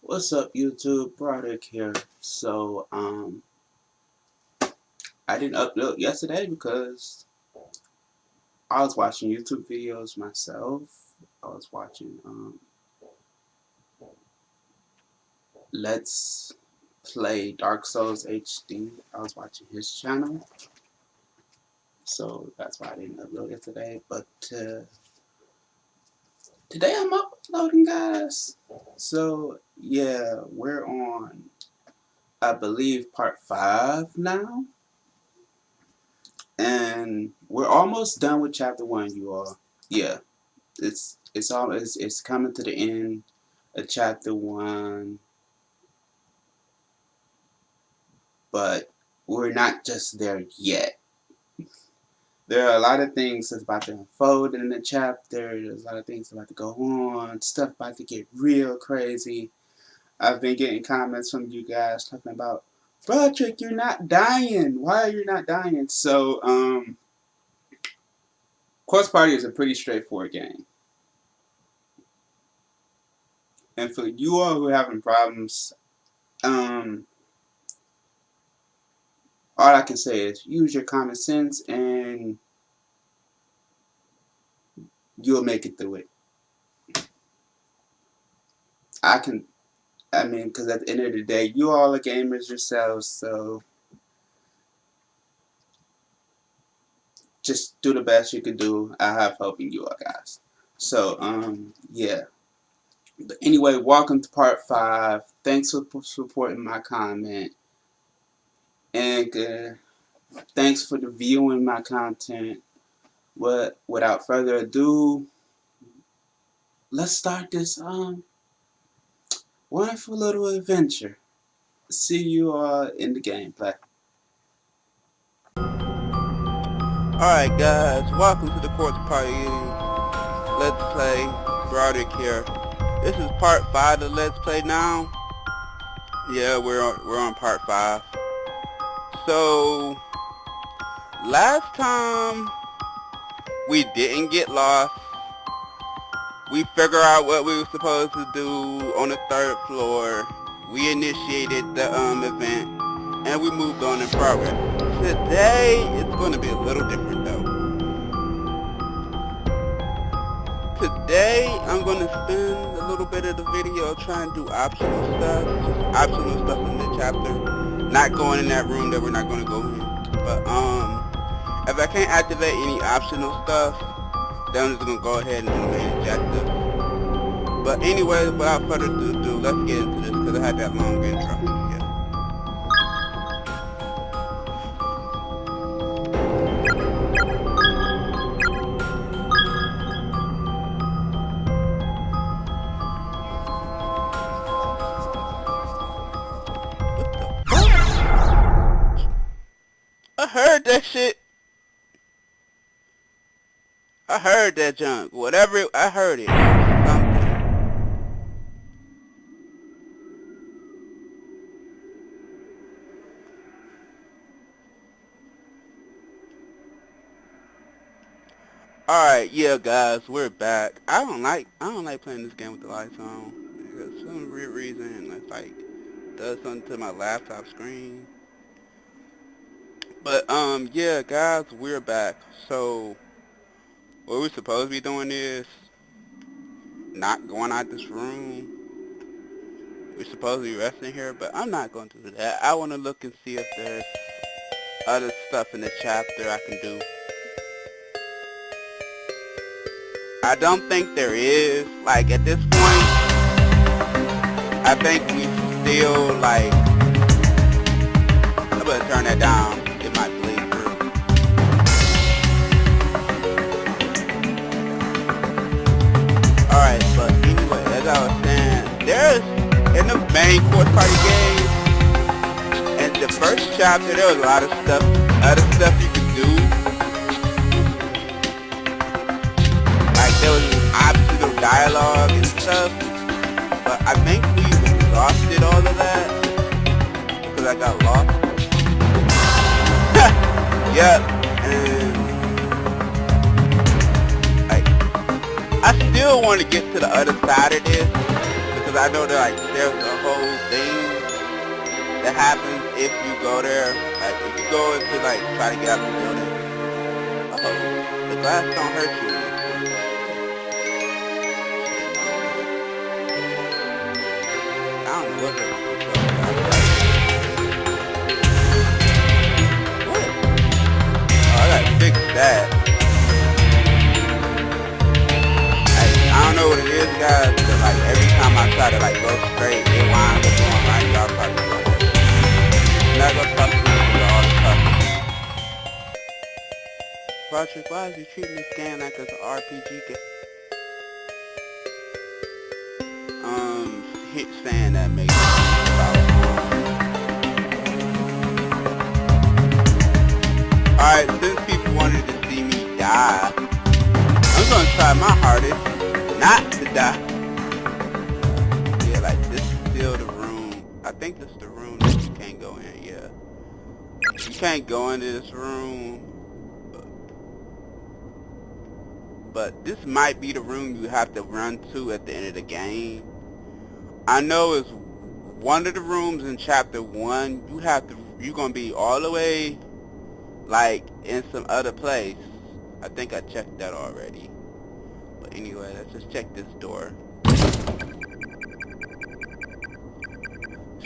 What's up, YouTube? Broderick here. I didn't upload yesterday because I was watching YouTube videos myself. I was watching Let's Play Dark Souls HD. I was watching his channel, so that's why I didn't upload yesterday. But today I'm uploading, guys. So yeah, we're on, I believe, part 5 now. And we're almost done with chapter 1, you all. Yeah, it's coming to the end of chapter 1, but we're not just there yet. There are a lot of things that's about to unfold in the chapter. There's a lot of things about to go on. Stuff about to get real crazy. I've been getting comments from you guys talking about, Broderick, you're not dying. Why are you not dying? So, Corspe Party is a pretty straightforward game. And for you all who are having problems, all I can say is use your common sense and you'll make it through it. Because at the end of the day, you all are gamers yourselves, so just do the best you can do. I have hope in you all guys. So, yeah. But anyway, welcome to part 5. Thanks for supporting my comment. And thanks for the viewing my content. But without further ado, let's start this wonderful little adventure. See you all in the gameplay. Alright guys, welcome to the Corspe Party. Let's Play. Broderick here. This is part 5 of Let's Play now. Yeah, we're on part 5. So last time we didn't get lost. We figured out what we were supposed to do on the 3rd floor. We initiated the event and we moved on in progress. Today it's going to be a little different though. Today I'm going to spend a little bit of the video trying to do optional stuff. Just optional stuff in the chapter. Not going in that room that we're not going to go in. But if I can't activate any optional stuff, then I'm just going to go ahead and do the main objective. But anyway, without further ado, let's get into this because I had that long intro. Yeah. I heard that shit. I heard that junk. Whatever I heard it. Something. Alright, yeah guys, we're back. I don't like playing this game with the lights on. Because some weird reason it's like does something to my laptop screen. But yeah guys, we're back. So what we're supposed to be doing is not going out this room. We're supposed to be resting here, but I'm not going to do that. I want to look and see if there's other stuff in the chapter I can do. I don't think there is. Like at this point, I think we still like. I'm gonna turn that down. It might bleed through. Alright, but anyway, as I was saying, there's in the main Corspe Party game, in the first chapter, there was a lot of stuff, other stuff you could do. Like there was optional dialogue and stuff, but I think we exhausted all of that because I got lost. Yep, and like I still want to get to the other side of this. because I know that like there's a whole thing that happens if you go there. Like if you go into like try to get out the building, the glass don't hurt you in this one. I don't know what's up with this. What? Oh, I gotta fix that. I don't know what it is, guys, but like every time I try to like go straight, it winds up going right. Y'all probably know that. I'm not gonna talk to you because all the stuff. Patrick, why is you treating this game like it's an RPG game? Saying that makes sense about alright, since people wanted to see me die, I'm gonna try my hardest not to die. Yeah, like this is still the room. I think this is the room that you can't go in, yeah. You can't go into this room. But this might be the room you have to run to at the end of the game. I know it's one of the rooms in chapter 1. You're gonna be all the way like in some other place. I think I checked that already. But anyway, let's just check this door.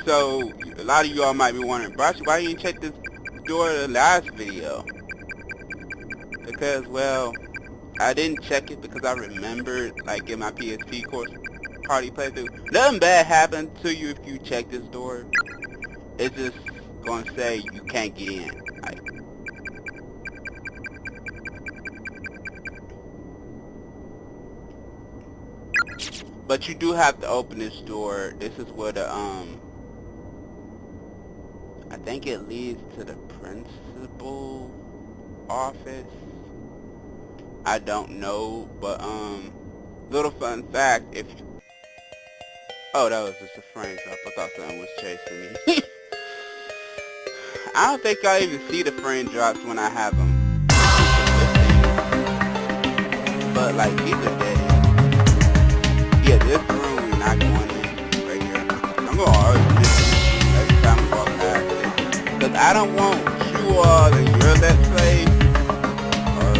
So a lot of y'all might be wondering, Brachi, why you didn't check this door in the last video? Because, well, I didn't check it because I remembered, like in my PSP Corspe Party playthrough, nothing bad happened to you if you check this door. It's just gonna say you can't get in. Like, but you do have to open this door. This is where the I think it leads to the principal office. I don't know, but little fun fact, if oh, that was just a frame drop. I thought something was chasing me. I don't think I even see the frame drops when I have them. But like these are dead ends. Yeah, this room we're not going in right here. I'm gonna always miss this room every time we walk past it. Cause I don't want you all in your let's play or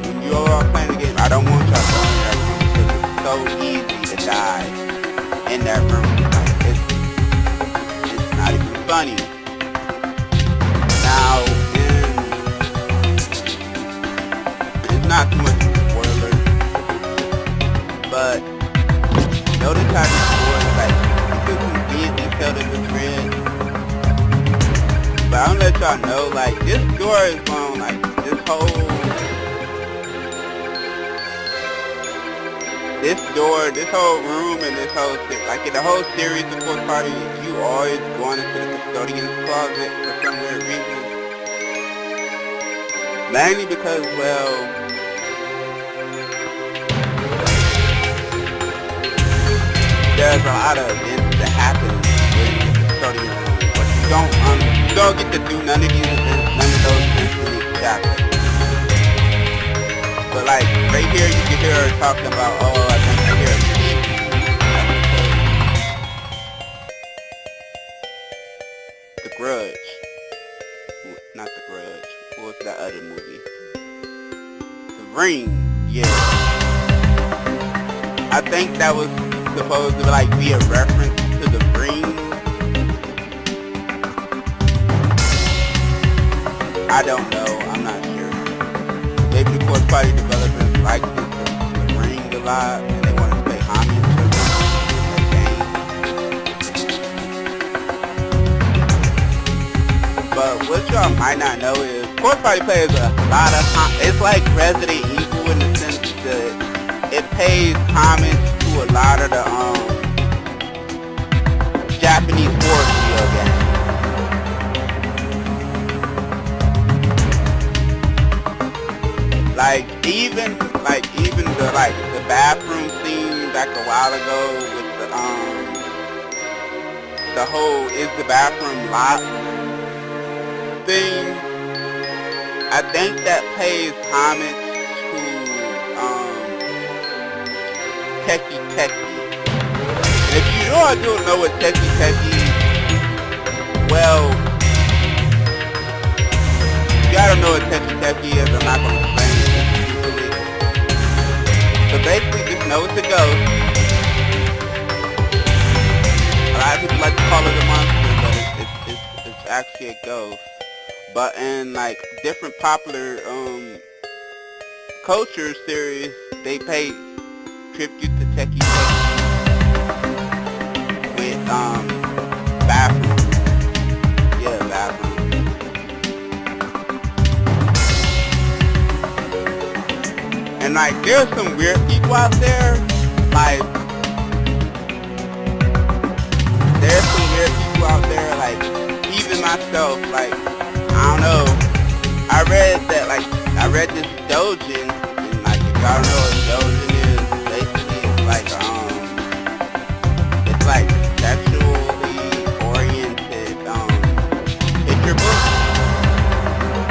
when you all playing the game, I don't want y'all going in that room because it's so easy to die in that room. Like, it's not even funny. Now, it's not too much of a spoiler, but notice how this door is like, you could conveniently tell that it's red. But I'm gonna let y'all know, like, this door is on, like, this whole room and this whole, like, in the whole series of Corspe Party, you always going into the custodian's closet for some weird reason. Mainly because, well, there's a lot of events that happen in the custodian room, but you don't get to do none of these events, none of those events in each chapter. But like right here, you can hear her talking about, oh, I think I hear a TV. The Grudge. Not The Grudge. What was that other movie? The Ring. Yeah. I think that was supposed to like be a reference to The Ring. I don't know. I'm not sure. Maybe the Corspe Party developers like the Ring a lot and they want to pay homage to that game. But what y'all might not know is Corspe Party plays a lot of it's like Resident Evil in the sense that it pays homage to a lot of the Japanese horror video games. Like even the bathroom scene back a while ago with the whole is the bathroom locked thing. I think that pays homage to Teki Teki. If you all don't know what techie well, you gotta know what techie is. I'm not gonna explain it stupidly. So basically, just know it's a ghost. A lot of people like to call it a monster, but it's actually a ghost. But in like different popular culture series, they pay tribute to techie with bathrooms. Yeah, bathrooms. And like there's some weird people out there. Like there's some weird people out there, like even myself, like I don't know. I read this Dojin, and like if y'all know what Dojin is, basically it's like sexually oriented picture book,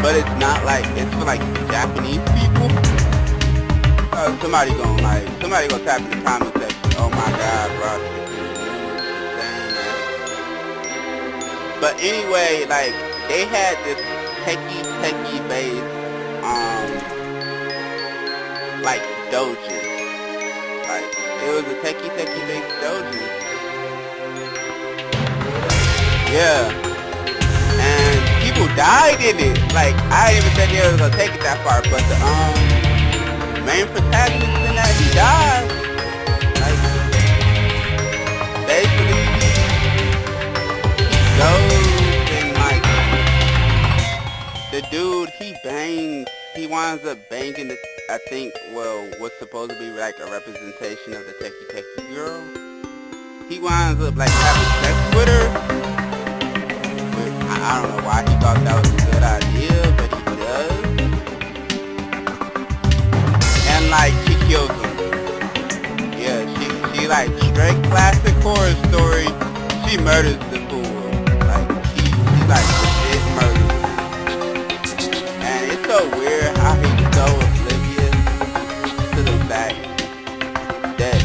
but it's not like, it's for like Japanese people. Somebody gonna tap in the comment section. Oh my God, bro, saying that. But anyway, like they had this techie based like dojin. Like it was a techie based dojin. Yeah. And people died in it. Like I didn't even think they was gonna take it that far, but the main protagonist in that, he died. Like basically he goes and like the dude he winds up banging the, I think, well, what's supposed to be like a representation of the techie girl. He winds up like having sex with her. I don't know why he thought that was a good idea, but he does. And like she kills him. Yeah, she like straight classic horror story. She murders the fool. Like she like legit murders him. And it's so weird how he's so oblivious to the fact that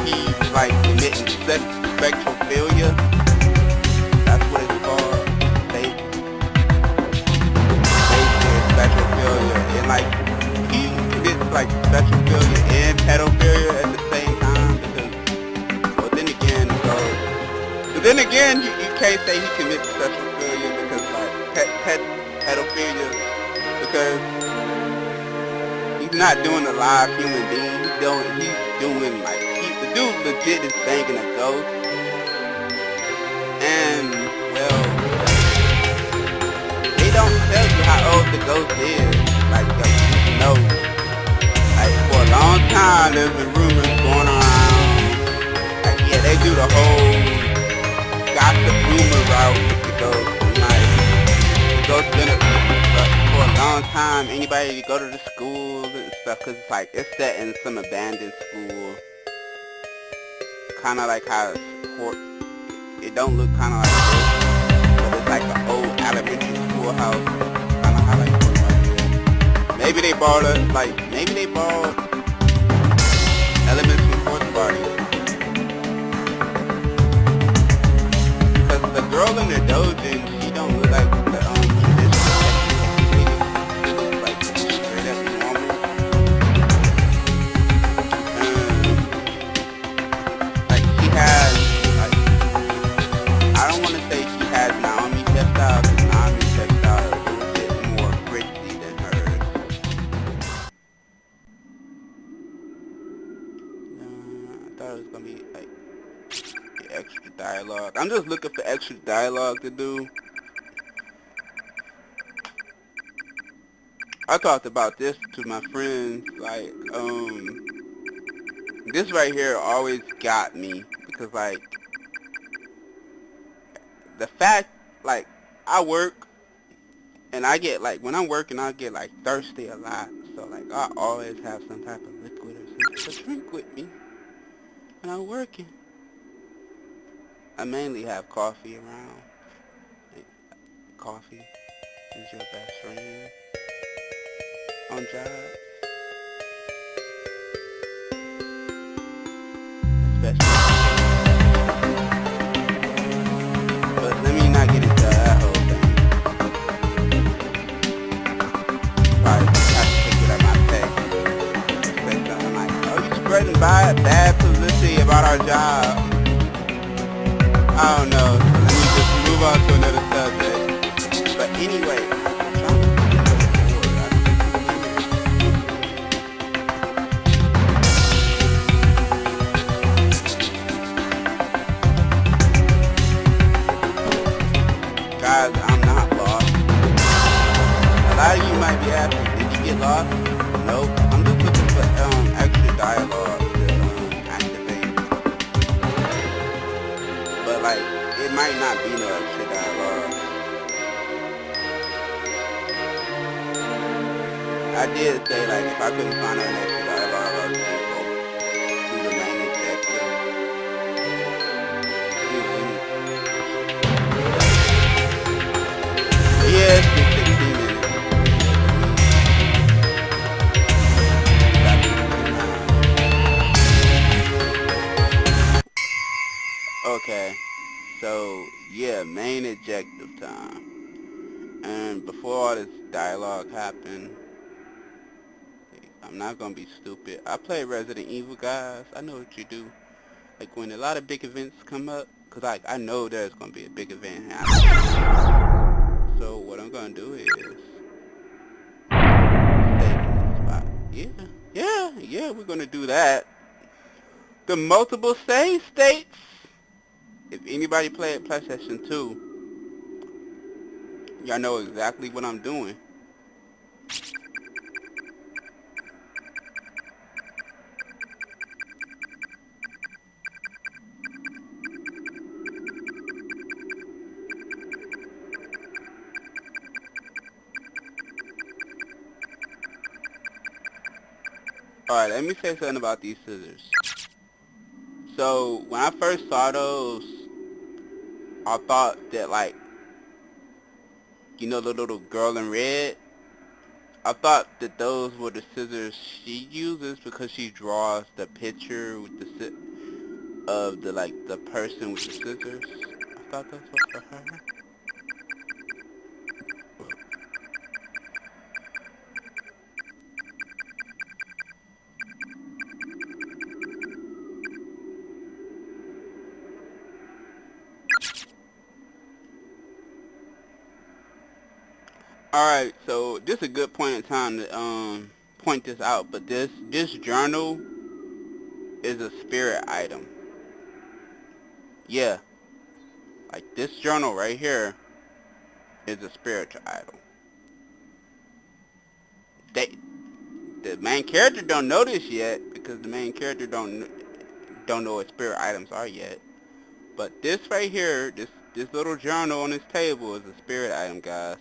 he's like emitting spectrophilia. That's what it's called. Spectrophilia. And like he commits like spectrophilia and pedophilia at the same time, because well then again you can't say he commits spectrophilia, because like pedophilia, because he's not doing a live human being. He's doing like the dude legit is banging a ghost. And well, they don't tell you how old the ghost is. Like you just know. Like for a long time there's been rumors going around. Like yeah, they do the whole gossip rumor route with the ghost. And like the ghost been for a long time. Anybody to go to the schools and stuff, cause it's like it's set in some abandoned school. Kind of like how it don't look kind of like this, but it's like an old elementary school house. Kind of how like right here. Maybe they borrowed elements from Corspe Party. Cause the girl in the dojin, she don't look like the traditional lady. She looks like straight up normal. Like she has, like, I don't want to say she has Naomi's textile, because Naomi's textile is a little bit more gritty than hers. I thought it was going to be like extra dialogue. I'm just looking for extra dialogue to do. I talked about this to my friends, like, this right here always got me, because like, the fact, like, I work, and I get, like, when I'm working, I get, like, thirsty a lot, so, like, I always have some type of liquid or something to drink with me when I'm working. I mainly have coffee around. Like, coffee is your best friend on jobs. especially. But let me not get into that whole thing. Probably have to take it out my pay. Say something like, "Oh, you spreading bad publicity about our job." I don't know. So let me just move on to another subject. But anyway, I'm trying to get so bored. I don't think guys, I'm not lost. A lot of you might be asking, did you get lost? Nope. I'm just looking for extra dialogue to activate. But like, it might not be no extra dialogue. I did say like if I couldn't find an extra dialogue, I would just go through the main objective. Yeah, it's just 16 minutes. Okay, so yeah, main objective time. And before all this dialogue happened, I'm not gonna be stupid. I play Resident Evil, guys. I know what you do. Like when a lot of big events come up, cause like I know there's gonna be a big event happening. So what I'm gonna do is save spot. Yeah, we're gonna do that. The multiple save states. If anybody played PlayStation 2, y'all know exactly what I'm doing. Alright, let me say something about these scissors. So, when I first saw those, I thought that like, you know the little girl in red? I thought that those were the scissors she uses because she draws the picture with the of the like the person with the scissors. I thought those were for her. Alright, so this is a good point in time to point this out, but this journal is a spirit item. Yeah. Like this journal right here is a spiritual item. The main character don't know this yet because the main character don't know what spirit items are yet. But this right here, this little journal on this table is a spirit item, guys.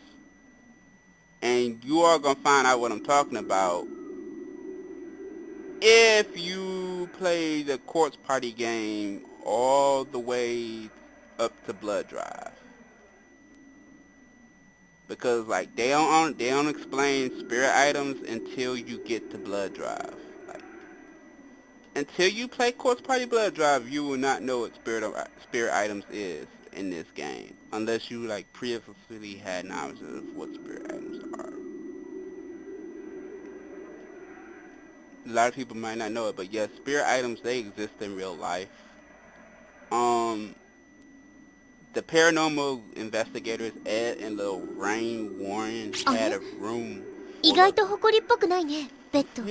And you are gonna find out what I'm talking about if you play the Corspe Party game all the way up to Blood Drive. Because like they don't explain spirit items until you get to Blood Drive. Like until you play Corspe Party Blood Drive, you will not know what spirit items is in this game unless you like previously had knowledge of what spirit items are. A lot of people might not know it, but yes, spirit items, they exist in real life. The paranormal investigators Ed and Lil Rain Warren had a room 意 full 外 of と誇りっぽくないね、ベッド。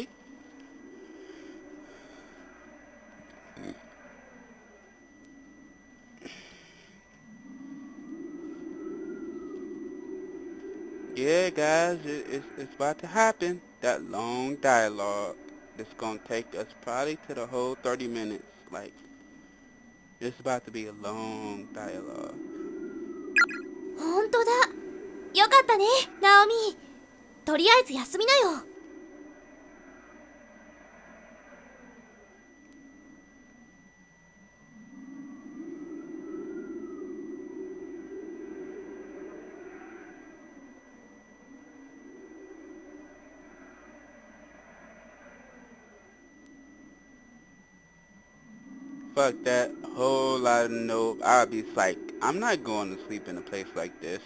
Yeah, guys, it's about to happen. That long dialogue. It's gonna take us probably to the whole 30 minutes. Like, it's about to be a long dialogue. ほんとだ。よかったね、ナオミ。とりあえず休みなよ。fuck that. Whole lot of no. I'll be like, I'm not going to sleep in a place like this.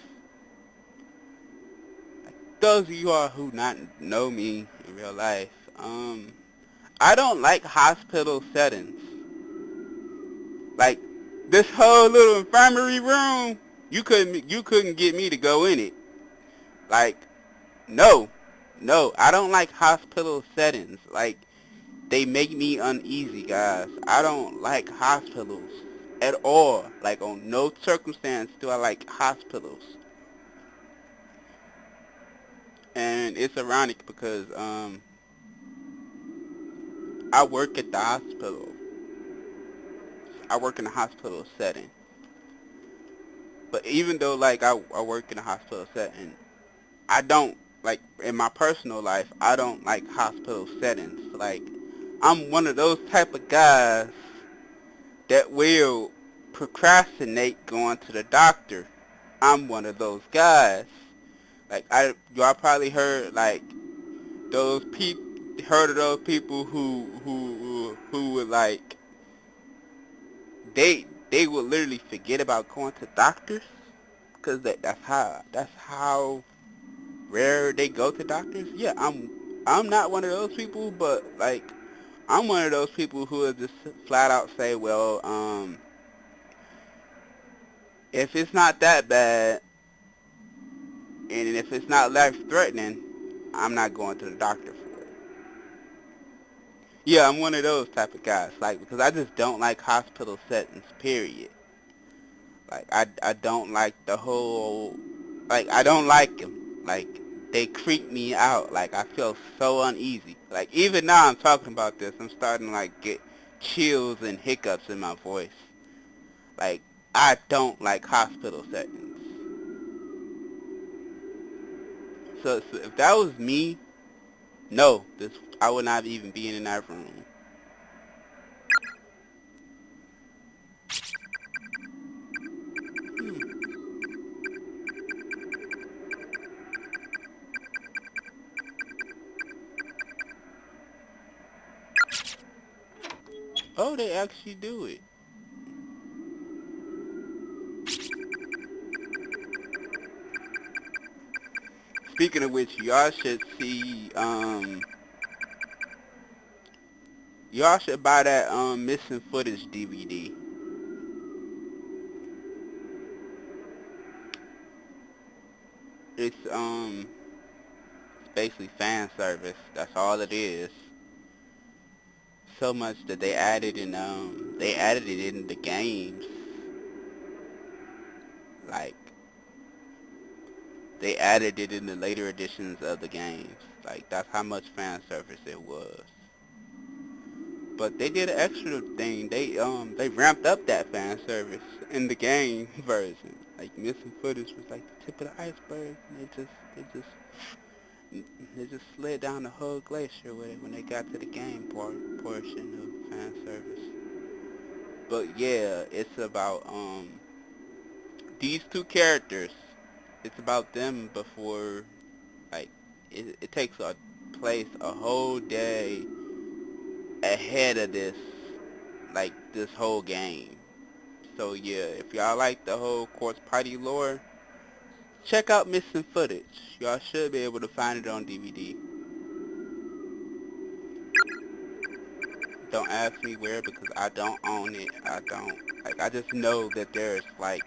Those of you all who not know me in real life, I don't like hospital settings. Like this whole little infirmary room, you couldn't get me to go in it. Like, no, I don't like hospital settings. Like, they make me uneasy, guys. I don't like hospitals at all. Like, on no circumstance do I like hospitals. And it's ironic because I work at the hospital. I work in a hospital setting. But even though like I work in a hospital setting, I don't like in my personal life. I don't like hospital settings. Like, I'm one of those type of guys that will procrastinate going to the doctor. I'm one of those guys. Like, y'all probably heard like heard of those people who would like they would literally forget about going to doctors because that's how rare they go to doctors. Yeah, I'm not one of those people, but like I'm one of those people who will just flat out say, well, if it's not that bad and if it's not life threatening, I'm not going to the doctor for it. Yeah, I'm one of those type of guys, like, because I just don't like hospital settings, period. Like, I don't like the whole, like, I don't like them. Like, they creep me out. Like, I feel so uneasy. Like, even now I'm talking about this, I'm starting to, like, get chills and hiccups in my voice. Like, I don't like hospital settings. So if that was me, no, I would not even be in that room. Oh, they actually do it. Speaking of which, y'all should see, y'all should buy that, missing footage DVD. It's, basically fan service. That's all it is. So much that they added it in the games. Like, they added it in the later editions of the games. Like, that's how much fan service it was. But they did an extra thing. They ramped up that fan service in the game version. Like, missing footage was like the tip of the iceberg. And they just slid down the whole glacier with it when they got to the game portion of fan service. But yeah, it's about these two characters. It's about them before, like, it takes place a whole day ahead of this, like, this whole game. So yeah, if y'all like the whole Corspe Party lore, check out Missing Footage. Y'all should be able to find it on DVD. Don't ask me where because I don't own it. I just know that there's like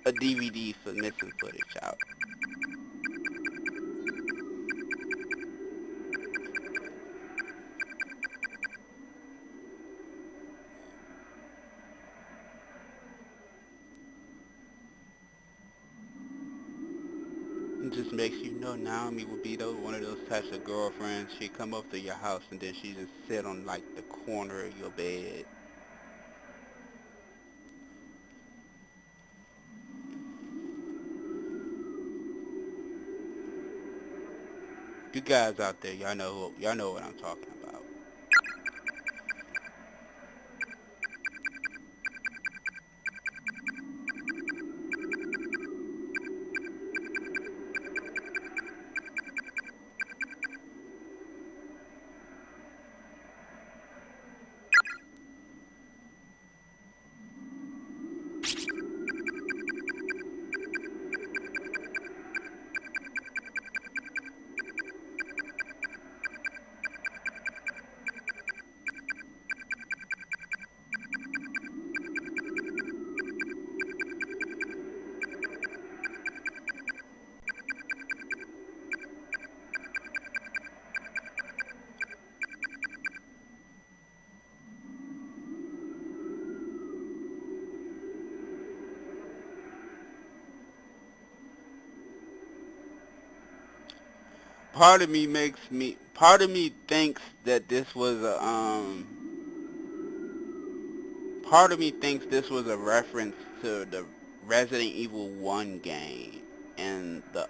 a DVD for Missing Footage out. It just makes you know Naomi would be one of those types of girlfriends. She'd come up to your house and then she'd just sit on like the corner of your bed. You guys out there, y'all know what I'm talking about. part of me thinks that this was a part of me thinks this was a reference to the Resident Evil 1 game and the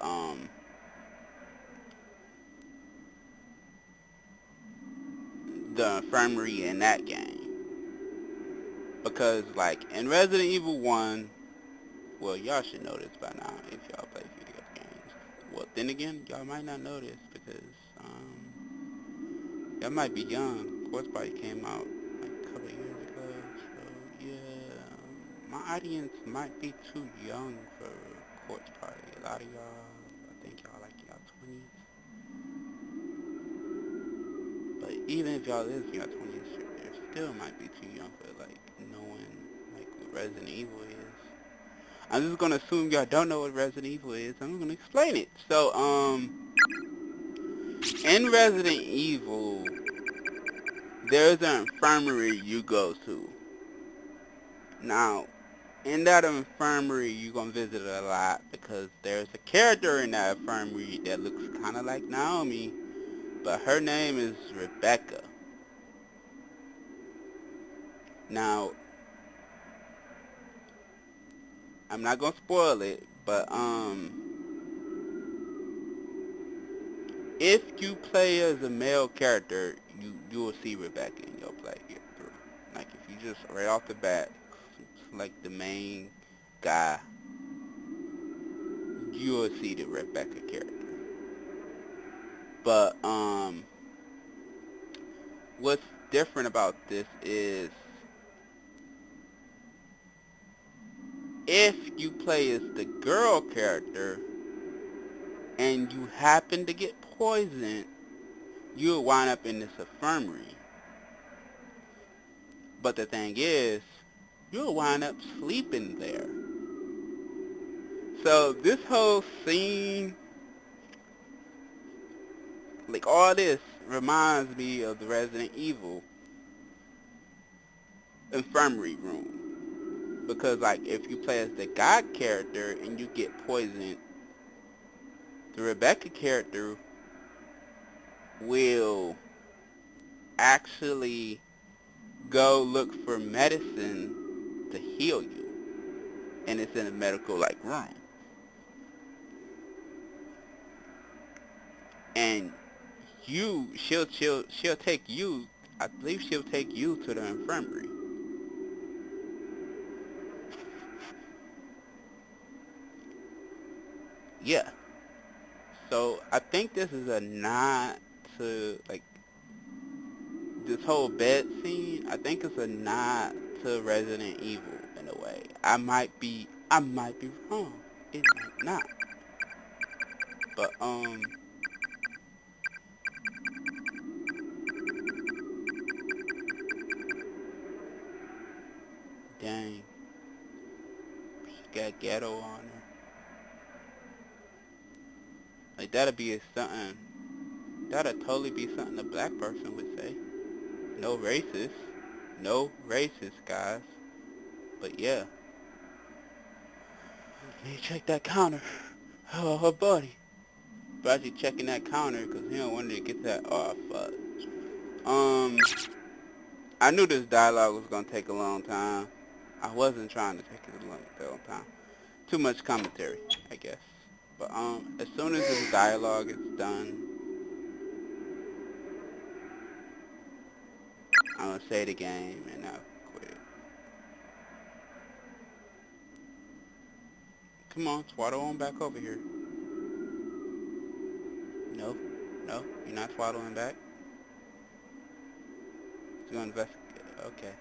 infirmary in that game. Because like in Resident Evil 1, well, y'all should know this by now if y'all play video games. Well, then again, y'all might not know this because y'all might be young. Corspe Party came out like a couple of years ago, so yeah, my audience might be too young for Corspe Party. A lot of y'all, I think y'all like y'all 20s. But even if y'all is in your 20s, you still might be too young for like knowing like what Resident Evil is. I'm just gonna assume y'all don't know what Resident Evil is. I'm gonna explain it. So in Resident Evil, there's an infirmary you go to. Now, in that infirmary, you're gonna visit it a lot because there's a character in that infirmary that looks kind of like Naomi, but her name is Rebecca. Now, I'm not gonna spoil it, but if you play as a male character, you will see Rebecca in your play get through. Like if you just right off the bat, like the main guy, you will see the Rebecca character. But what's different about this is if you play as the girl character and you happen to get poisoned, you'll wind up in this infirmary. But the thing is, you'll wind up sleeping there. So this whole scene, like all this, reminds me of the Resident Evil infirmary room. Because like if you play as the guy character and you get poisoned, the Rebecca character will actually go look for medicine to heal you. And it's in a medical like room. And she'll take you, I believe she'll take you to the infirmary. Yeah. So I think this is a nod to like this whole bed scene. I think it's a nod to Resident Evil in a way. I might be wrong. It might not. But dang. She got ghetto on her. Like that'd be something. That'd totally be something a black person would say. No racist. No racist, guys. But yeah. Let me check that counter. Oh, her buddy. Bradley checking that counter because he don't want to get that off. I knew this dialogue was gonna take a long time. I wasn't trying to take it a long time. Too much commentary, I guess. But as soon as this dialogue is done, I'm gonna say the game and I'll quit it. Come on, swaddle on back over here. No, no, you're not swaddling back. It's gonna investigate. Okay.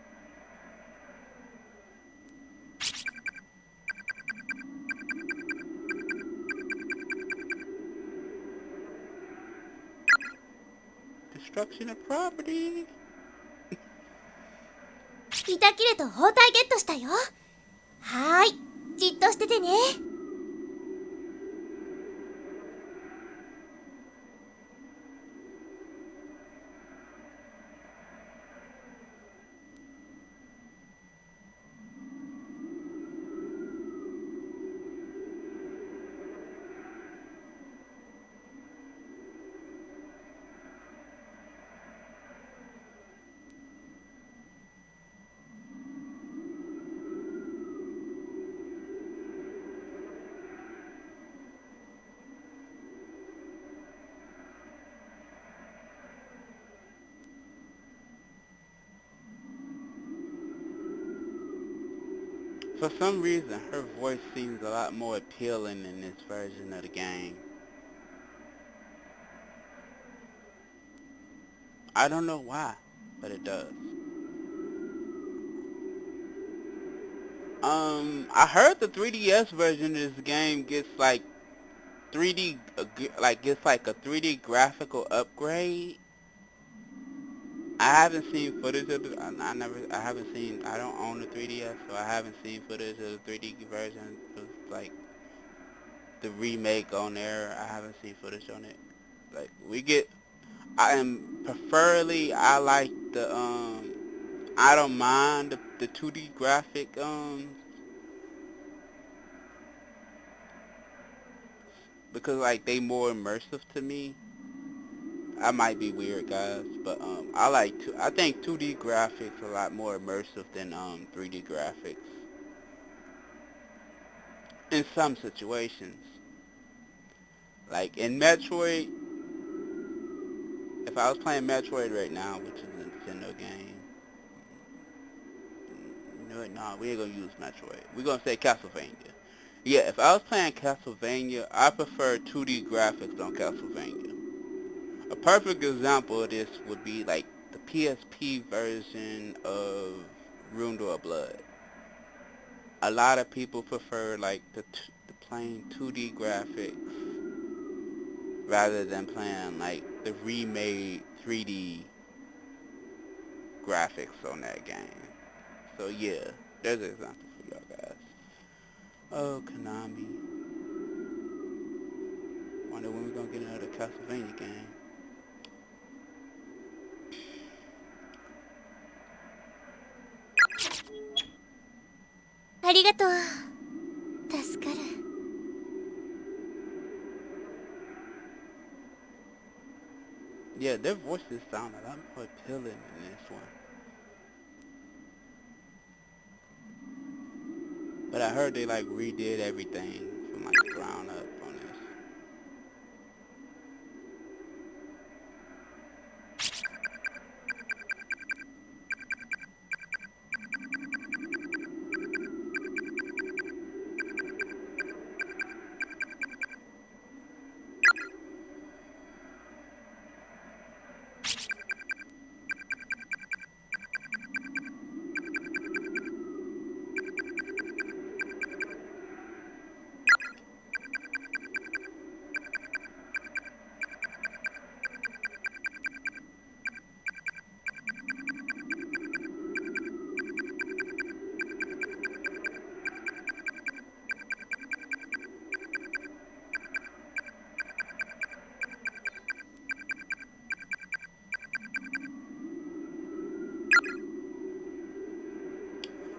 Destruction of property. イタキレと包帯ゲットしたよ。はーい、じっとしててね。For some reason, her voice seems a lot more appealing in this version of the game. I don't know why, but it does. I heard the 3DS version of this game gets like 3D, gets like a 3D graphical upgrade. I haven't seen footage of it. I haven't seen, I don't own the 3DS, so I haven't seen footage of the 3D version. It was like the remake on there. I haven't seen footage on it. Like, I like the, I don't mind the 2D graphic, because like they more immersive to me. I might be weird, guys, but I think 2D graphics are a lot more immersive than 3D graphics in some situations. Like in Metroid, if I was playing Metroid right now, which is a Nintendo game, no, we ain't gonna use Metroid. We're gonna say Castlevania. Yeah, if I was playing Castlevania, I prefer 2D graphics on Castlevania. A perfect example of this would be like the PSP version of Rundo of Blood. A lot of people prefer like the plain 2D graphics rather than playing like the remade 3D graphics on that game. So yeah, there's an example for y'all guys. Oh, Konami. Wonder when we're gonna get another Castlevania game. Arigato. 助かる。Yeah, their voices sound a lot more appealing in this one. But I heard they like redid everything from like the ground up on this.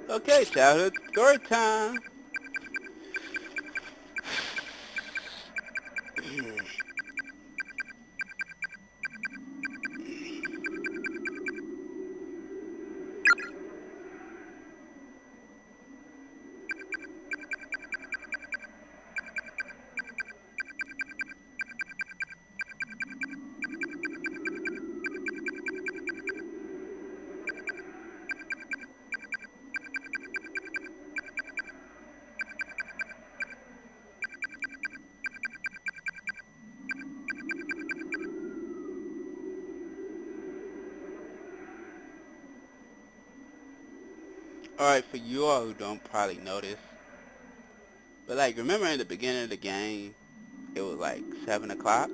Okay, childhood story time. Alright, for you all who don't probably notice, but like remember in the beginning of the game, it was like 7 o'clock?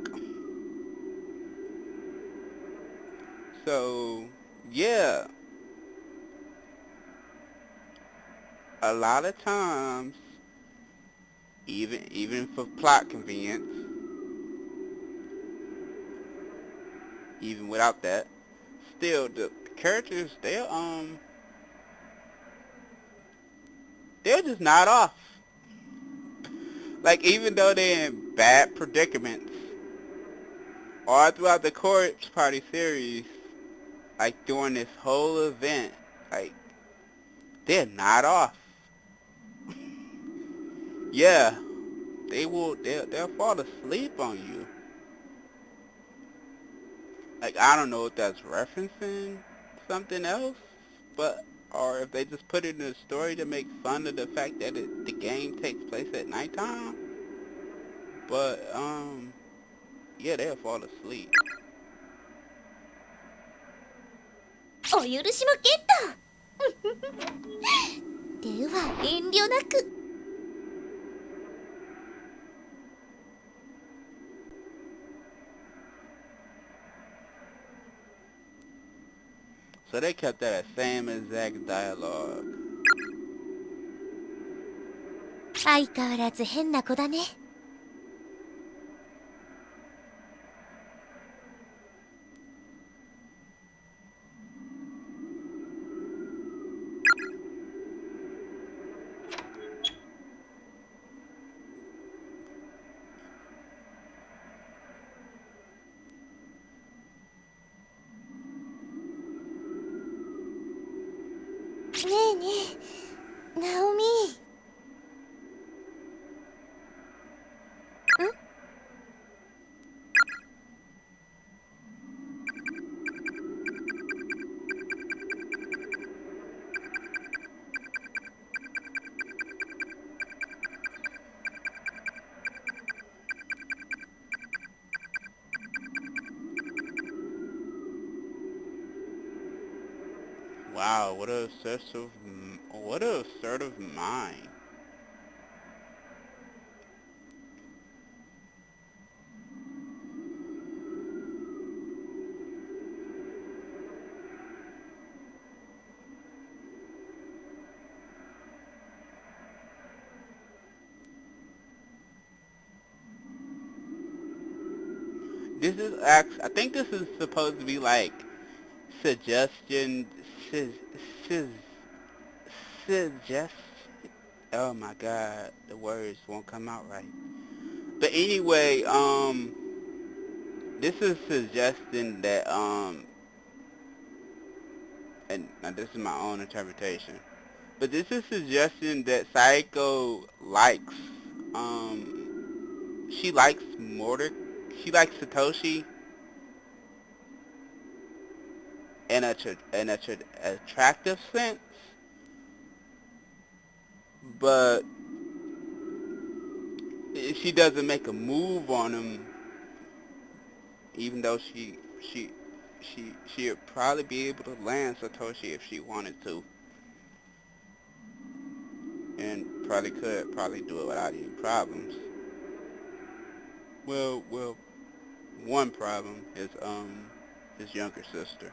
So, yeah, a lot of times, even for plot convenience, even without that, still the characters they're just not off. Like even though they're in bad predicaments, all throughout the Corspe Party series, like during this whole event, like they're not off. Yeah, they'll fall asleep on you. Like I don't know if that's referencing something else, but or if they just put it in a story to make fun of the fact that the game takes place at nighttime. But yeah, they'll fall asleep. お許しもゲットでは遠慮なく。So they kept that same exact dialogue. 相変わらず変な子だね。ねえねえ、ナオミ。Wow, what a assertive mind. This is I think this is supposed to be like suggestion, sus, suggest. Oh my God, the words won't come out right. But anyway, this is suggesting that and now this is my own interpretation. But this is suggesting that Saiko likes she likes she likes Satoshi in a attractive sense, but she doesn't make a move on him, even though she'd probably be able to land Satoshi if she wanted to, and probably do it without any problems. Well, one problem is his younger sister.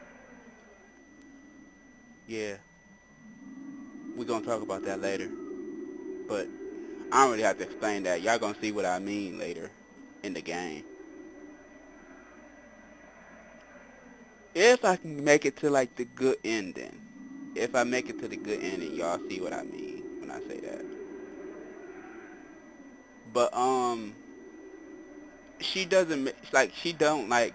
Yeah, we're gonna talk about that later, but I don't really have to explain that. Y'all gonna see what I mean later in the game. If I can make it to like the good ending. If I make it to the good ending, y'all see what I mean when I say that. But she doesn't she don't like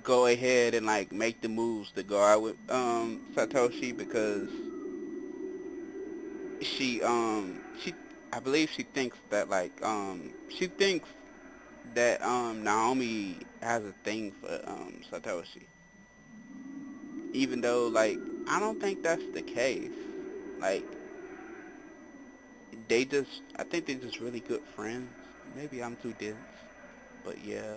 go ahead and like make the moves to go out with Satoshi, because she I believe she thinks that she thinks that Naomi has a thing for Satoshi, even though like I don't think that's the case. Like I think they're just really good friends. Maybe I'm too dense, but yeah.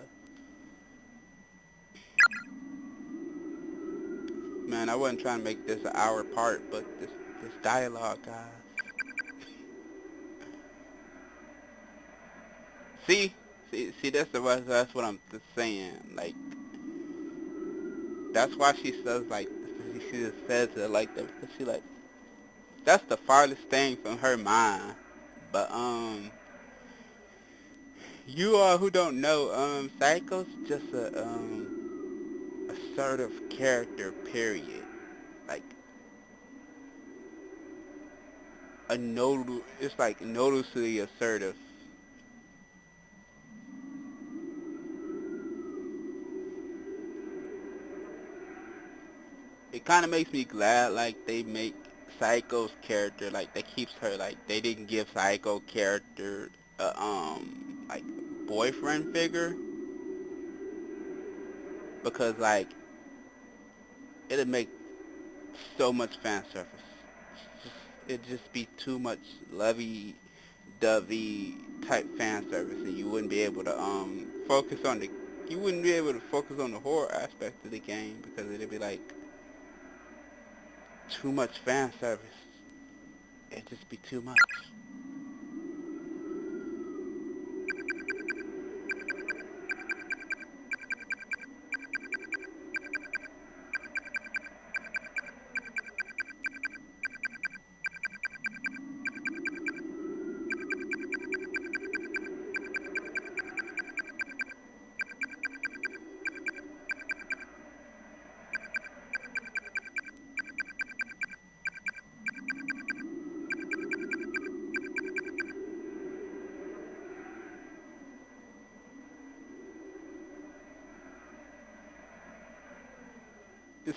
Man, I wasn't trying to make this an hour part, but this dialogue, guys. See, that's what I'm just saying. Like, that's why she says like, she just says it like that, because she like, that's the farthest thing from her mind. But you all who don't know, Psycho's just a assertive character. Period. Like it's like noticeably assertive. It kind of makes me glad like they make Psycho's character, like they keeps her, like they didn't give Psycho character a like boyfriend figure, because like it'd make so much fan service. it'd just be too much lovey-dovey type fan service, and you wouldn't be able to focus on the horror aspect of the game because it'd be like too much fan service. It'd just be too much.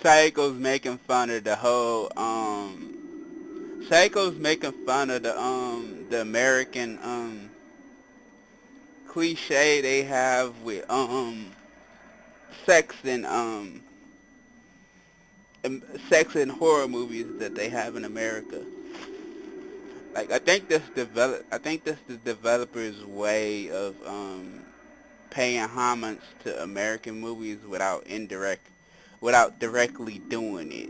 Saiko's making fun of the whole Saiko's making fun of the American cliche they have with sex and sex and horror movies that they have in America. Like I think this the developer's way of paying homage to American movies without directly doing it.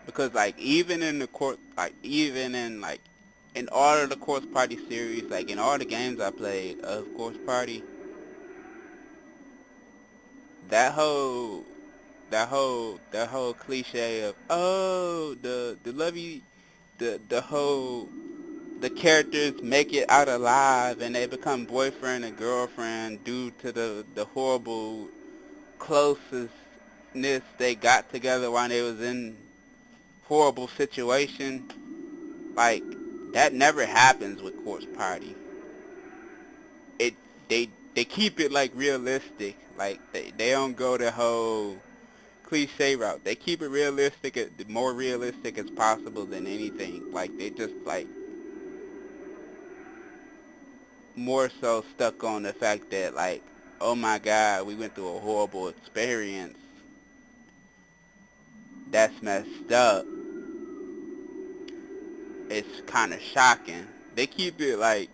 Because like even in in all of the Course Party series, like in all the games I played of Course Party, that whole that whole cliche of the lovey the whole the characters make it out alive and they become boyfriend and girlfriend due to the horrible closeness they got together while they was in horrible situation. Like that never happens with Corpse Party. It they keep it like realistic. Like they don't go the whole cliche route. They keep it realistic, more realistic as possible than anything. Like they just like more so stuck on the fact that like, oh my god, we went through a horrible experience. That's messed up. It's kind of shocking. They keep it like,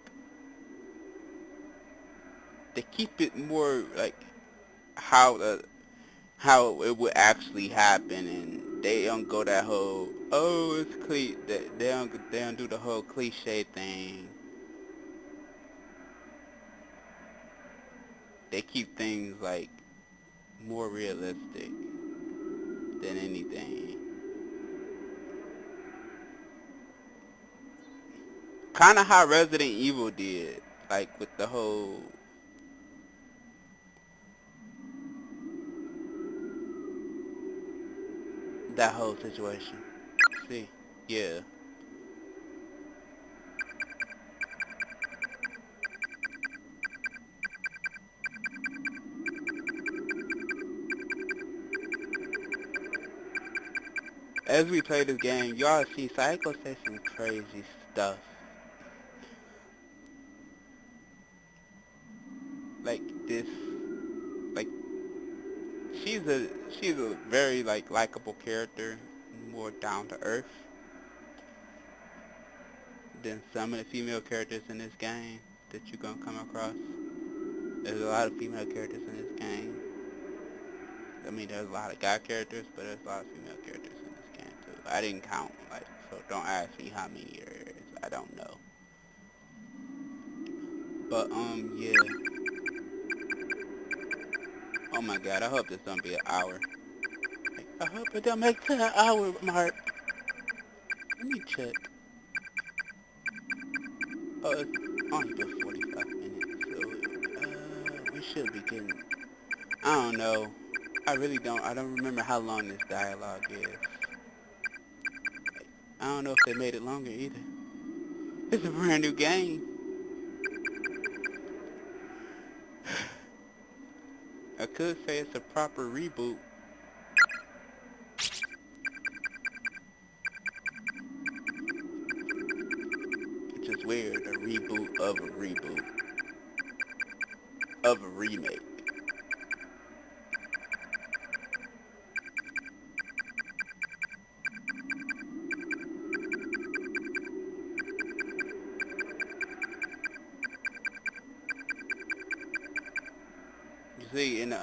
they keep it more like how it would actually happen, and they don't go that whole it's cliche. They don't do the whole cliche thing. They keep things like more realistic than anything. Kind of how Resident Evil did, like with the whole that whole situation. See, yeah. As we play this game, y'all see Psycho say some crazy stuff. Like this, like she's a very like likable character, more down to earth than some of the female characters in this game that you're gonna come across. There's a lot of female characters in this game. I mean, there's a lot of guy characters, but there's a lot of female characters in this game too. I didn't count, like, so don't ask me how many there is. I don't know. But yeah. Oh my god, I hope this don't be an hour. Like, I hope it don't make it an hour mark. Let me check. Oh, it's only been 45 minutes, so we should be getting. I don't know. I don't remember how long this dialogue is. I don't know if they made it longer either. It's a brand new game. I could say it's a proper reboot. Which is weird, a reboot of a reboot. Of a remake. see, in the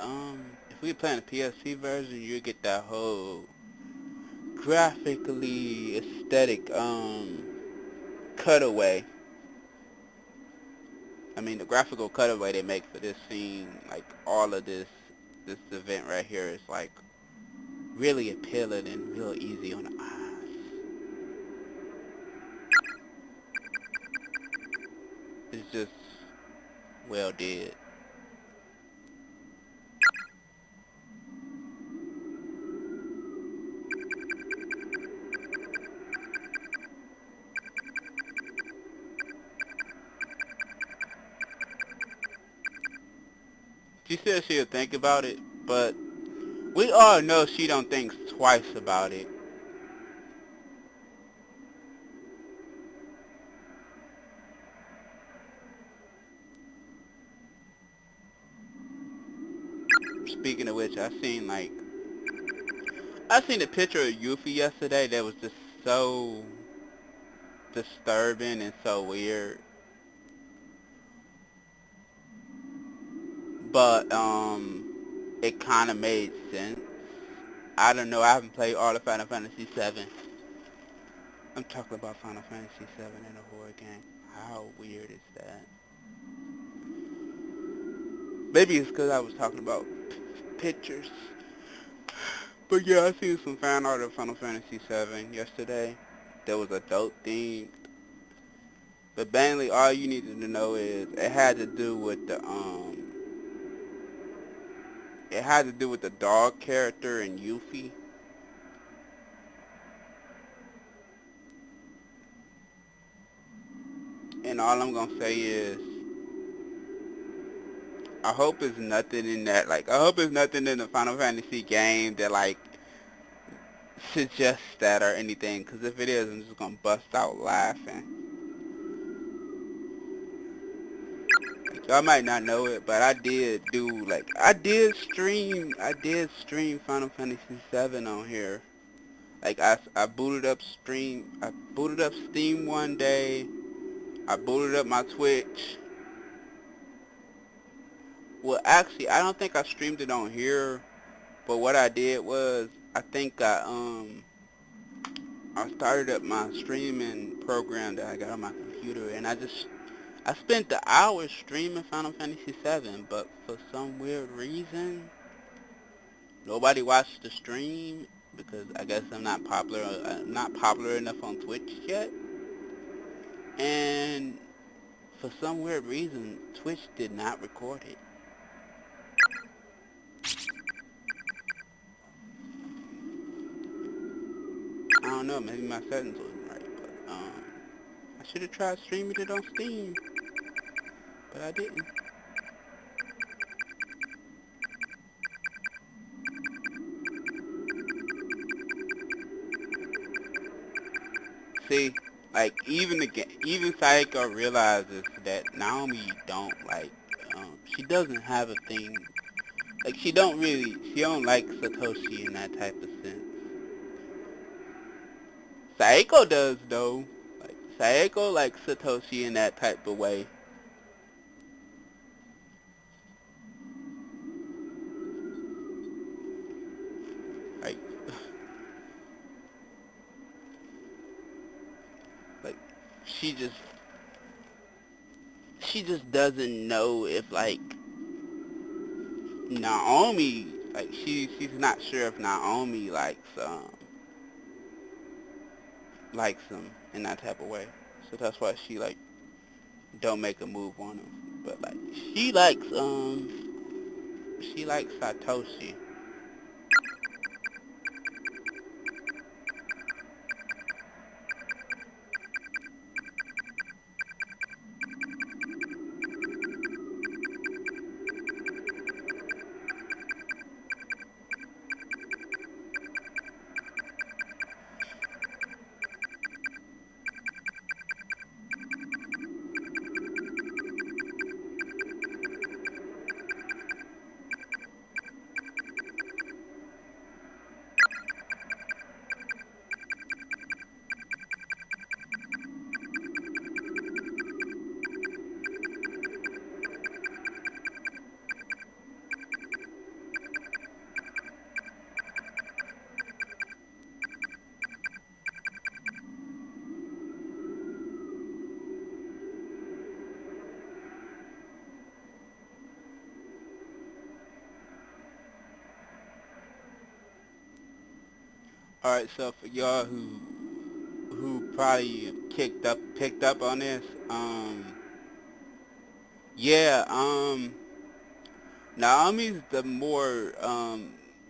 if we play in the PSP version, you get that whole graphically aesthetic cutaway. I mean, the graphical cutaway they make for this scene, like all of this event right here is like really appealing and real easy on the eyes. It's just well did. She said she'll think about it, but we all know she don't think twice about it. Speaking of which, I seen a picture of Yuffie yesterday that was just so disturbing and so weird. But it kind of made sense. I don't know. I haven't played all of Final Fantasy VII. I'm talking about Final Fantasy VII in a horror game. How weird is that? Maybe it's because I was talking about pictures. But yeah, I seen some fan art of Final Fantasy VII yesterday. There was adult themed. But mainly all you needed to know is it had to do with the dog character in Yuffie. And all I'm gonna say is I hope it's nothing in that, like, I hope it's nothing in the Final Fantasy game that, like, suggests that or anything, because if it is, I'm just gonna bust out laughing. Like, y'all might not know it, but I did stream Final Fantasy VII on here. Like, I booted up Steam one day, I booted up my Twitch. Well, actually, I don't think I streamed it on here, but what I did was, I think I started up my streaming program that I got on my computer, and I spent the hours streaming Final Fantasy VII, but for some weird reason, nobody watched the stream, because I guess I'm not popular enough on Twitch yet, and for some weird reason, Twitch did not record it. I don't know, maybe my settings wasn't right, but I should have tried streaming it on Steam, but I didn't. See, like, even Saeko realizes that Naomi she doesn't have a thing, like, she don't like Satoshi in that type of sense. Saeko does, though. Like, Saeko likes Satoshi in that type of way. Like, like, she just doesn't know if, like, Naomi, like, she's not sure if Naomi likes him in that type of way. So that's why she, like, don't make a move on him. But, like, she likes Satoshi. Alright, so for y'all who probably picked up on this, yeah, Naomi's the more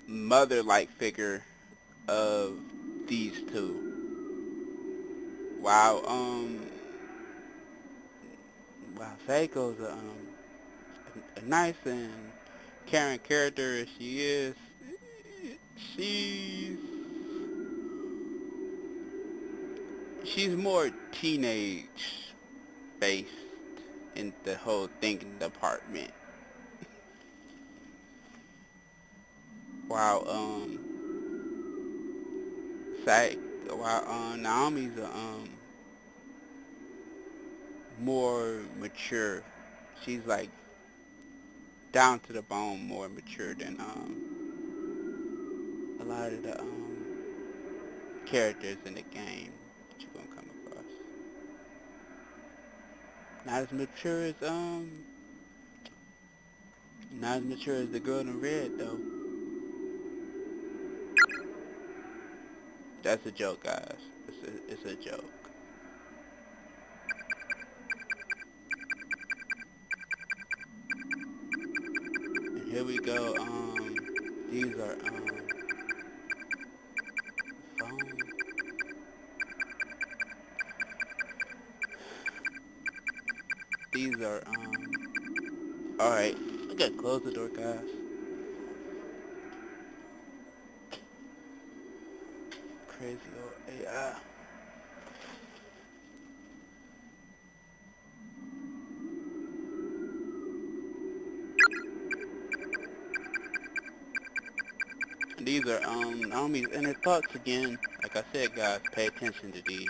mother-like figure of these two. While Seiko's a nice and caring character as she is, she's she's more teenage based in the whole thinking department. While Sai while Naomi's more mature. She's like down to the bone more mature than a lot of the characters in the game that you're gonna come across. Not as mature as not as mature as the girl in red though. That's a joke, guys. It's a joke. And here we go. These are phone. These are All right. I gotta close the door, guys. Crazy old AI. These are Naomi's inner thoughts again. Like I said, guys, pay attention to these.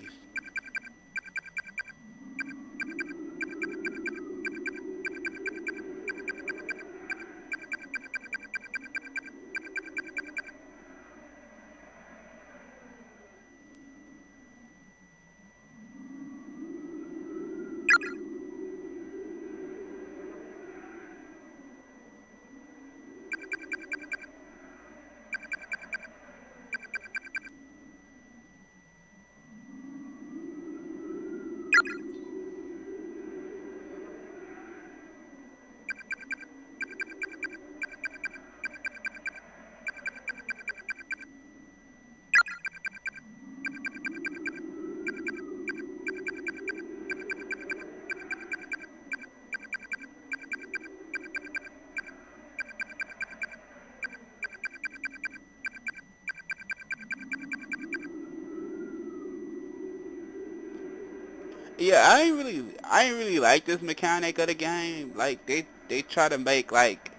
Yeah, I ain't really like this mechanic of the game. Like they try to make like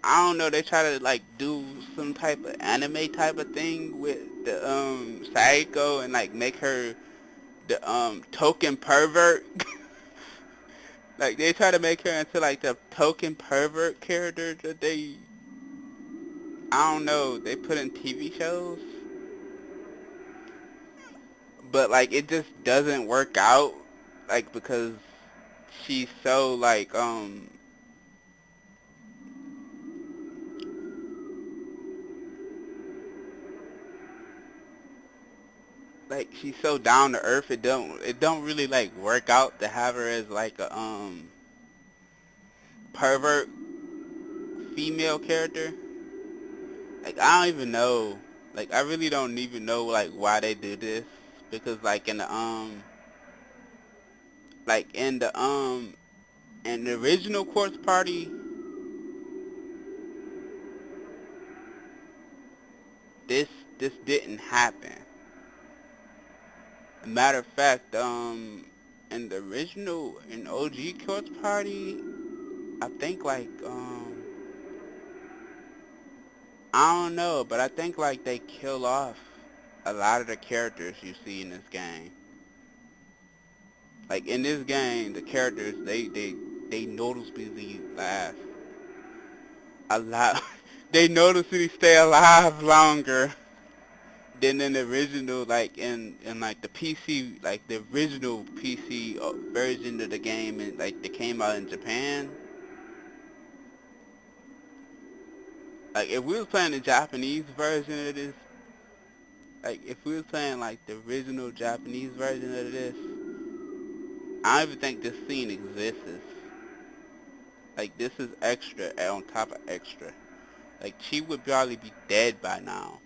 I don't know, they try to like do some type of anime type of thing with the Saiko and like make her the token pervert. Like they try to make her into like the token pervert character that they I don't know, they put in TV shows. But like it just doesn't work out like because she's so like she's so down to earth. It don't really like work out to have her as like a pervert female character. Like I don't even know, like I really don't even know like why they do this, because like in the original Quartz Party, this this didn't happen. Matter of fact, in the original, in OG Quartz Party, I think like, I don't know, but I think like they kill off a lot of the characters you see in this game. Like in this game, the characters, they noticeably last a lot. They noticeably stay alive longer than in the original, like in like the PC, like the original PC version of the game, and like that came out in Japan. Like, if we was playing the Japanese version of this, like, if we was playing, like, the original Japanese version of this, I don't even think this scene exists. Like, this is extra on top of extra. Like, she would probably be dead by now.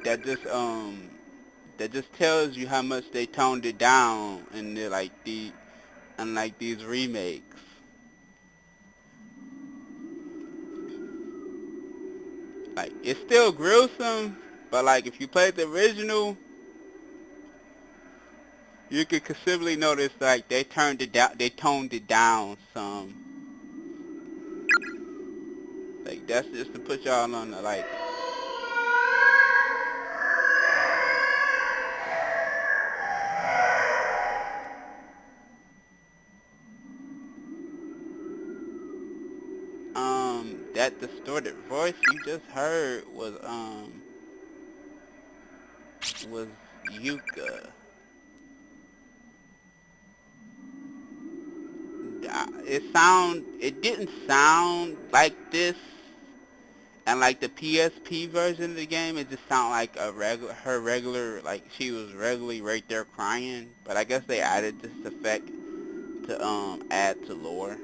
That just, that just tells you how much they toned it down in the, like, unlike these remakes. Like, it's still gruesome, but, like, if you played the original, you could considerably notice, like, they toned it down some. Like, that's just to put y'all on the, like, that distorted voice you just heard was Yuka. It didn't sound like this, and like the PSP version of the game, it just sounded like her regular, like she was regularly right there crying. But I guess they added this effect to add to lore.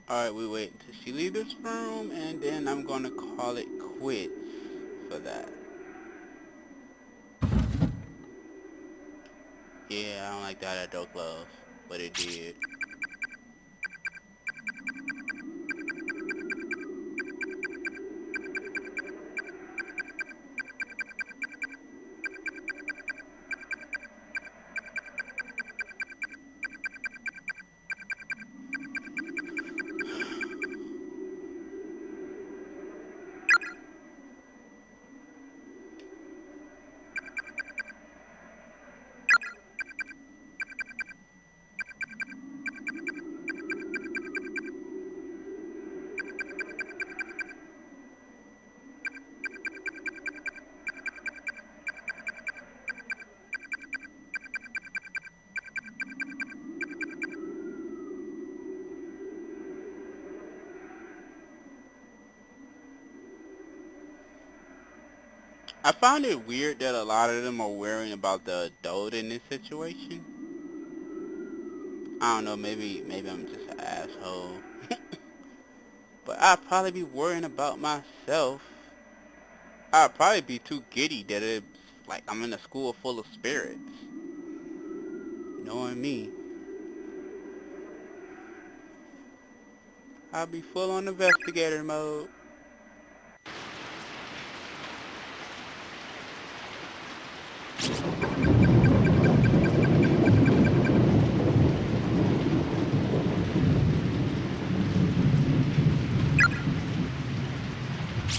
Alright, we wait until she leaves this room, and then I'm gonna call it quits for that. Yeah, I don't like that door closed, but it did. I found it weird that a lot of them are worrying about the adult in this situation. I don't know, maybe I'm just an asshole. But I'd probably be worrying about myself. I'd probably be too giddy that it's like I'm in a school full of spirits. Knowing me. I'll be full on investigator mode.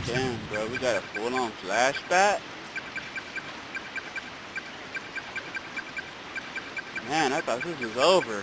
Damn, bro, we got a full-on flashback? Man, I thought this was over.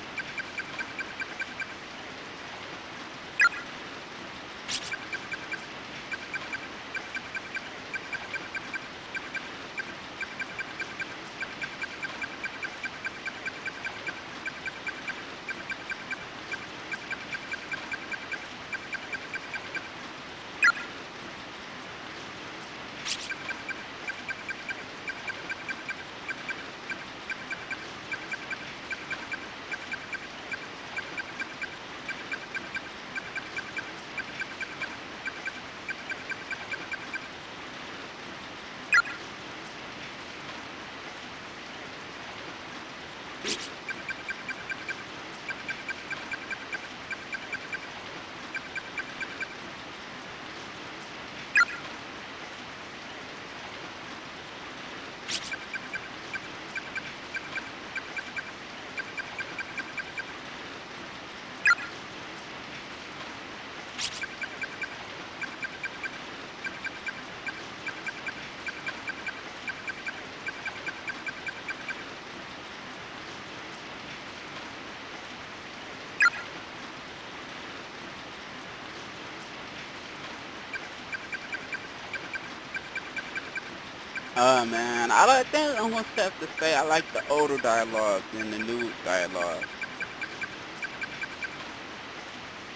Man, think I'm gonna have to say I like the older dialogue than the new dialogue.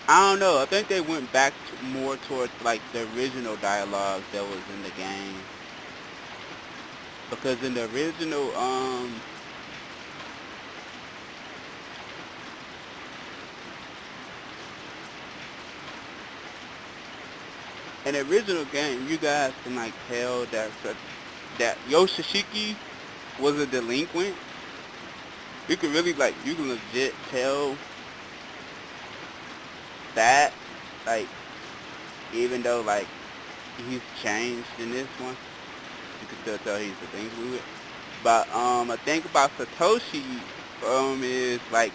I don't know. I think they went back to more towards like the original dialogue that was in the game. Because in the original, game, you guys can like tell that Yoshishiki was a delinquent. You can really like, you can legit tell that, like, even though like he's changed in this one, you can still tell he's a delinquent. But I think about Satoshi is like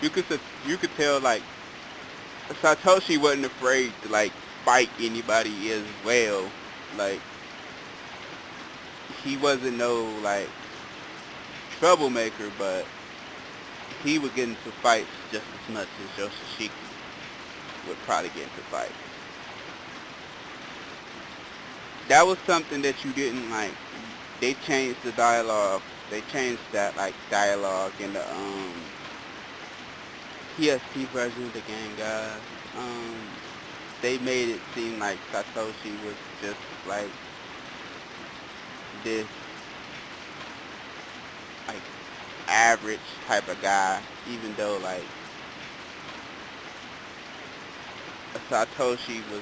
you could tell like Satoshi wasn't afraid to like fight anybody as well. Like he wasn't no like troublemaker, but he would get into fights just as much as Yoshishiki would probably get into fights. That was something that you didn't like. They changed the dialogue. They changed that like dialogue in the PSP version of the game, guys. They made it seem like Satoshi was just like this like average type of guy, even though like Satoshi was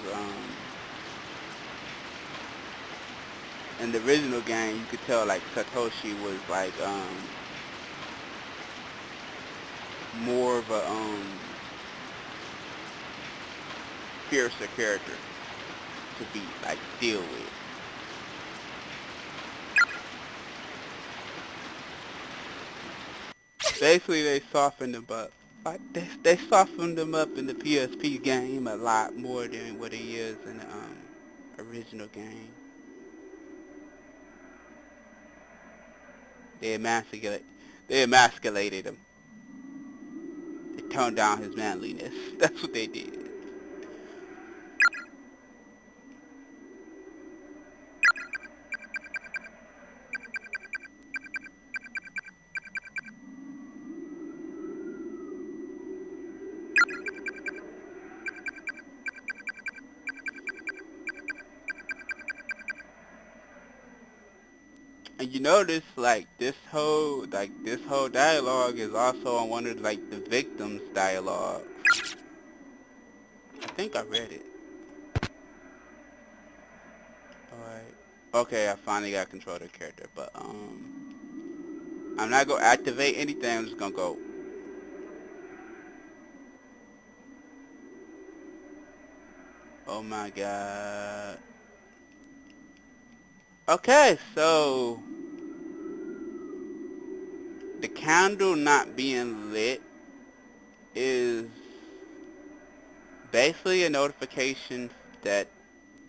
in the original game, you could tell like Satoshi was like more of a fiercer character to be like deal with. Basically, they softened him up. Like they softened him up in the PSP game a lot more than what he is in the original game. They emasculated him. They toned down his manliness. That's what they did. And you notice, like, this whole dialogue is also on one of, like, the victims' dialogue. I think I read it. Alright. Okay, I finally got control of the character, but, I'm not gonna activate anything, I'm just gonna go. Oh my god. Okay, so the candle not being lit is basically a notification that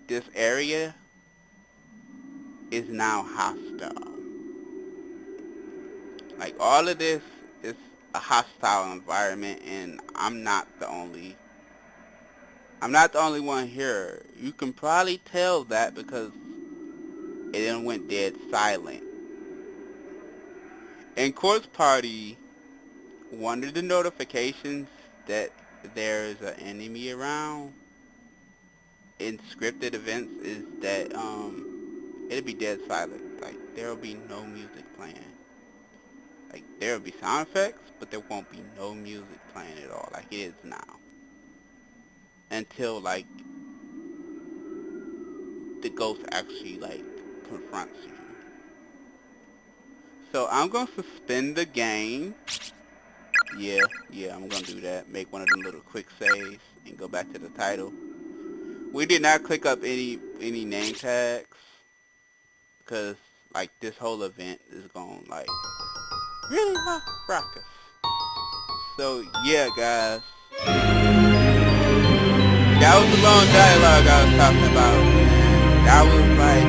this area is now hostile. Like, all of this is a hostile environment, and I'm not the only one here. You can probably tell that because it then went dead silent. In Corspe Party, one of the notifications that there's an enemy around in scripted events is that it'll be dead silent. Like, there'll be no music playing. Like, there'll be sound effects, but there won't be no music playing at all, like it is now. Until, like, the ghost actually, like, confronts you. So I'm gonna suspend the game. Yeah, I'm gonna do that. Make one of them little quick saves and go back to the title. We did not click up any name tags because, like, this whole event is going, like, really rock us. So yeah, guys, that was the long dialogue I was talking about. And that was like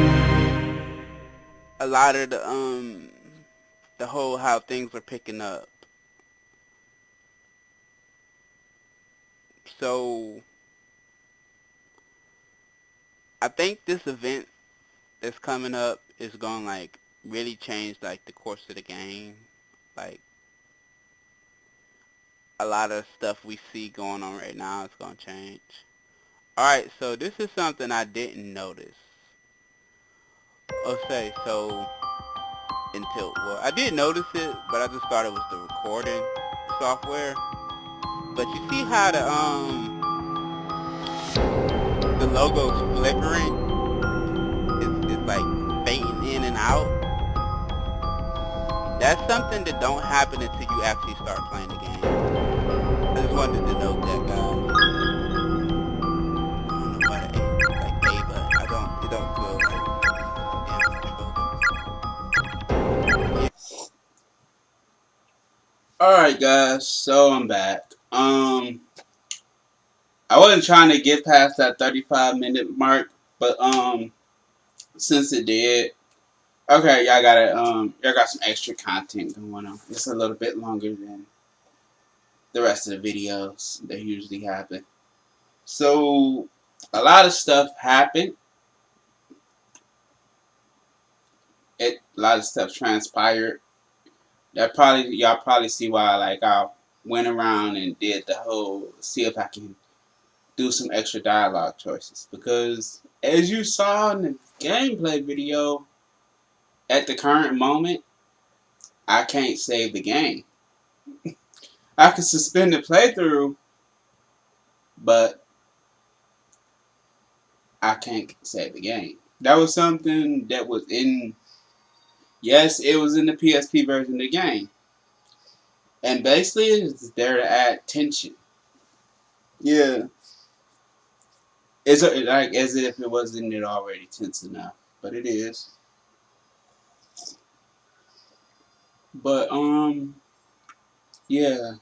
a lot of the whole how things are picking up. So I think this event that's coming up is gonna, like, really change, like, the course of the game. Like, a lot of stuff we see going on right now is gonna change. Alright, so this is something I didn't notice. Okay, so well, I did notice it, but I just thought it was the recording software. But you see how the logo's flickering? It's like fading in and out. That's something that don't happen until you actually start playing the game. I just wanted to note that, guys. I don't know why the like A button. It don't feel like damn controller. Alright guys, so I'm back. I wasn't trying to get past that 35-minute mark, but since it did, okay, y'all got some extra content going on. It's a little bit longer than the rest of the videos that usually happen. So a lot of stuff happened. A lot of stuff transpired. Y'all probably see why, like, I went around and did the whole see if I can do some extra dialogue choices, because as you saw in the gameplay video, at the current moment I can't save the game. I can suspend the playthrough, but I can't save the game. That was something that was in, yes, it was in the PSP version of the game, and basically it's there to add tension. Yeah, it's like as if it wasn't it already tense enough, but it is. But yeah,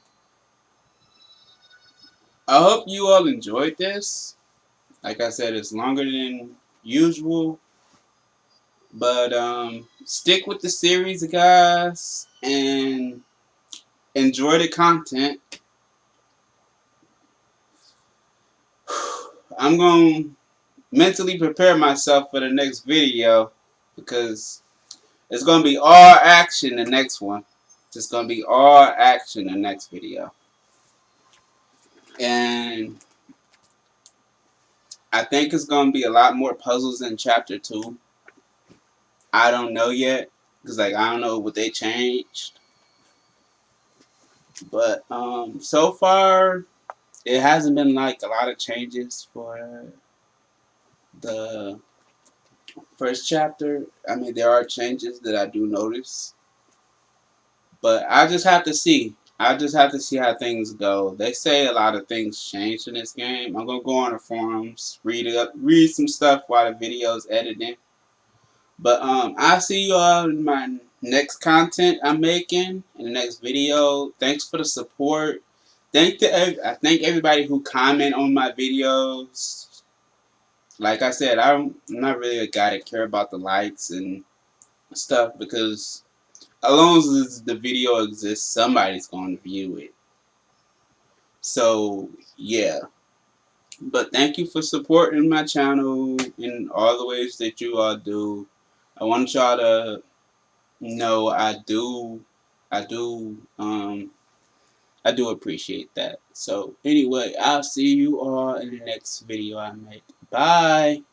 I hope you all enjoyed this. Like I said, it's longer than usual, but stick with the series, guys, and enjoy the content. I'm gonna mentally prepare myself for the next video, because it's gonna be all action the next one. It's gonna be all action the next video, and I think it's gonna be a lot more puzzles in chapter 2. I don't know yet, because, like, I don't know what they changed, but so far it hasn't been like a lot of changes for the first chapter. I mean, there are changes that I do notice, but I just have to see. I just have to see how things go. They say a lot of things changed in this game. I'm gonna go on the forums, read some stuff while the video's editing. But I'll see you all in my next content I'm making in the next video. Thanks for the support. I thank everybody who comment on my videos. Like I said, I'm not really a guy that care about the likes and stuff, because as long as the video exists, somebody's going to view it. So, yeah. But thank you for supporting my channel in all the ways that you all do. I want y'all to know I do appreciate that. So anyway, I'll see you all in the next video I make. Bye.